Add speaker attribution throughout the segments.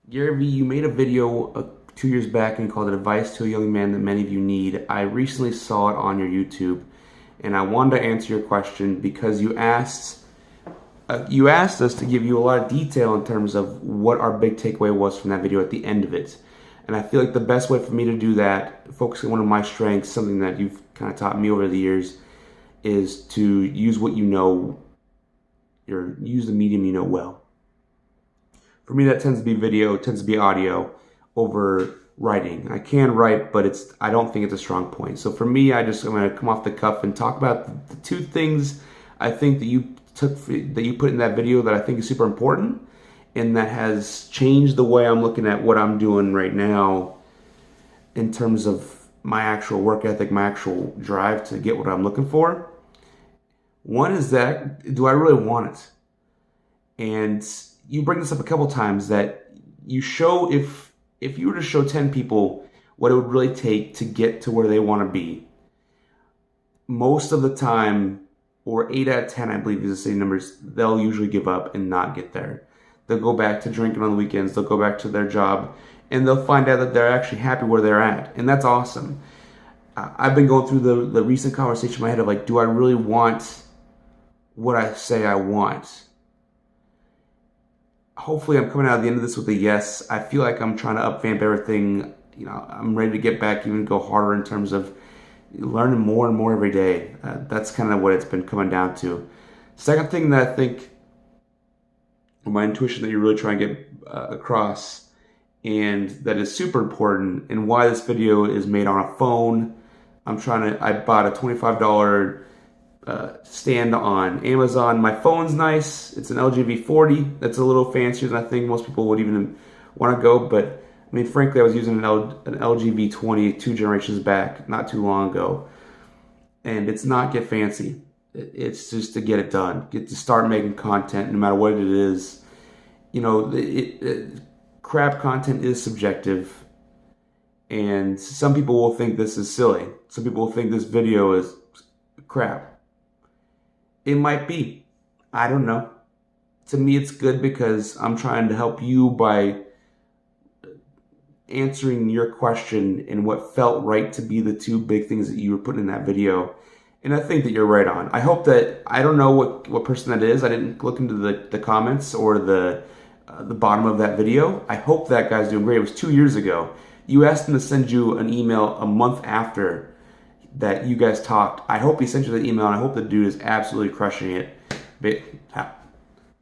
Speaker 1: Gary Vee, you made a video 2 years back and called it Advice to a Young Man That Many of You Need. I recently saw it on your YouTube, and I wanted to answer your question because you asked us to give you a lot of detail in terms of what our big takeaway was from that video at the end of it. And I feel like the best way for me to do that, focusing on one of my strengths, something that you've kind of taught me over the years, is to use what you know, or use the medium you know well. For me, that tends to be video, tends to be audio over writing. I can write, but I don't think it's a strong point. So for me, I'm going to come off the cuff and talk about the two things I think that you put in that video that I think is super important and that has changed the way I'm looking at what I'm doing right now in terms of my actual work ethic, my actual drive to get what I'm looking for. One is that, do I really want it? And you bring this up a couple times that you show if you were to show 10 people what it would really take to get to where they want to be, most of the time, or 8 out of 10, I believe is the same numbers, they'll usually give up and not get there. They'll go back to drinking on the weekends, they'll go back to their job, and they'll find out that they're actually happy where they're at. And that's awesome. I've been going through the recent conversation in my head of like, do I really want what I say I want? Hopefully I'm coming out at the end of this with a yes. I feel like I'm trying to upvamp everything. I'm ready to get back, even go harder in terms of learning more and more every day. That's kind of what it's been coming down to. Second thing that I think, or my intuition that you're really trying to get across, and that is super important, and why this video is made on a phone. I bought a $25 stand on Amazon. My phone's nice. It's an LG V40. That's a little fancier than I think most people would even want to go. But I mean, frankly, I was using an LG V20 2 generations back, not too long ago, and it's not get fancy. It's just to get it done, get to start making content, no matter what it is. Crap content is subjective, and some people will think this is silly. Some people will think this video is crap. It might be. I don't know. To me, it's good because I'm trying to help you by answering your question and what felt right to be the two big things that you were putting in that video. And I think that you're right on. I hope that, I don't know what person that is. I didn't look into the comments or the bottom of that video. I hope that guy's doing great. It was 2 years ago. You asked him to send you an email a month after that you guys talked. I hope he sent you the email, and I hope the dude is absolutely crushing it.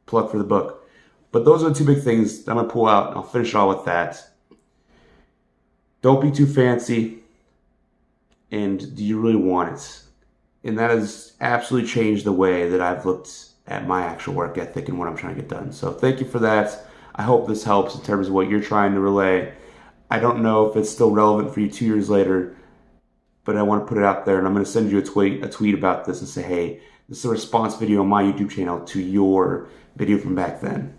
Speaker 1: Plug for the book. But those are the two big things that I'm going to pull out, and I'll finish it all with that. Don't be too fancy, and do you really want it? And that has absolutely changed the way that I've looked at my actual work ethic and what I'm trying to get done. So thank you for that. I hope this helps in terms of what you're trying to relay. I don't know if it's still relevant for you 2 years later, but I want to put it out there, and I'm going to send you a tweet about this and say, hey, this is a response video on my YouTube channel to your video from back then.